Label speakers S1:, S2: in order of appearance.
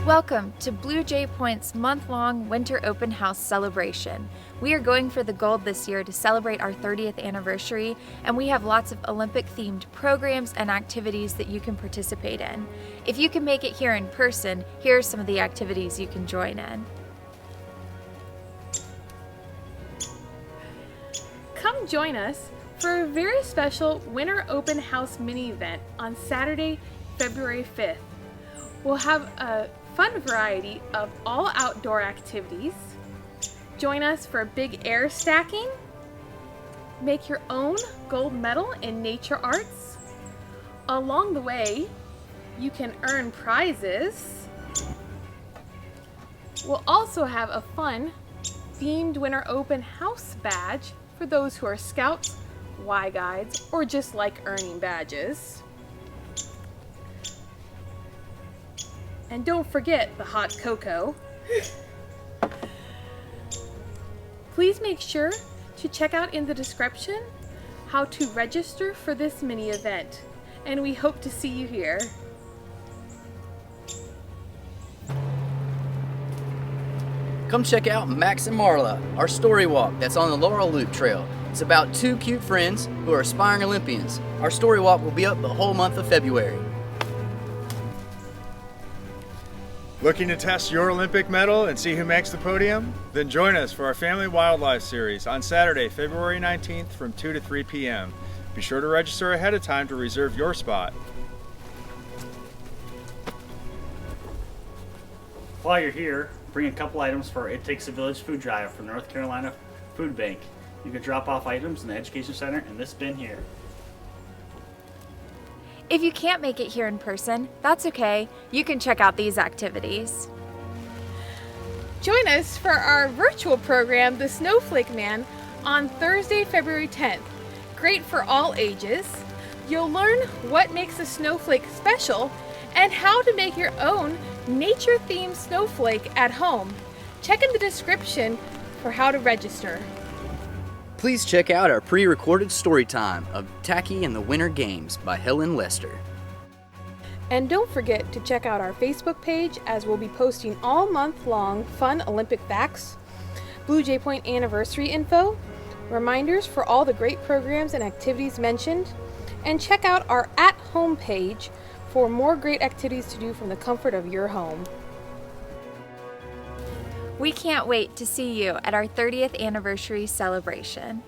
S1: Welcome to Blue Jay Point's month-long Winter Open House celebration. We are going for the gold this year to celebrate our 30th anniversary, and we have lots of Olympic-themed programs and activities that you can participate in. If you can make it here in person, here are some of the activities you can join in.
S2: Come join us for a very special Winter Open House mini event on Saturday, February 5th. We'll have a fun variety of all outdoor activities. Join us for big air stacking. Make your own gold medal in nature arts. Along the way, you can earn prizes. We'll also have a fun themed Winter Open House badge for those who are scouts, Y guides, or just like earning badges. And don't forget the hot cocoa. Please make sure to check out in the description how to register for this mini event, and we hope to see you here.
S3: Come check out Max and Marla, our story walk that's on the Laurel Loop Trail. It's about two cute friends who are aspiring Olympians. Our story walk will be up the whole month of February.
S4: Looking to test your Olympic medal and see who makes the podium? Then join us for our Family Wildlife Series on Saturday, February 19th from 2 to 3 p.m. Be sure to register ahead of time to reserve your spot.
S5: While you're here, bring a couple items for It Takes a Village food drive from North Carolina Food Bank. You can drop off items in the Education Center in this bin here.
S1: If you can't make it here in person, that's okay. You can check out these activities.
S2: Join us for our virtual program, The Snowflake Man, on Thursday, February 10th. Great for all ages. You'll learn what makes a snowflake special and how to make your own nature-themed snowflake at home. Check in the description for how to register.
S3: Please check out our pre-recorded story time of Tacky and the Winter Games by Helen Lester.
S2: And don't forget to check out our Facebook page, as we'll be posting all month long fun Olympic facts, Blue Jay Point anniversary info, reminders for all the great programs and activities mentioned, and check out our at-home page for more great activities to do from the comfort of your home.
S1: We can't wait to see you at our 30th anniversary celebration.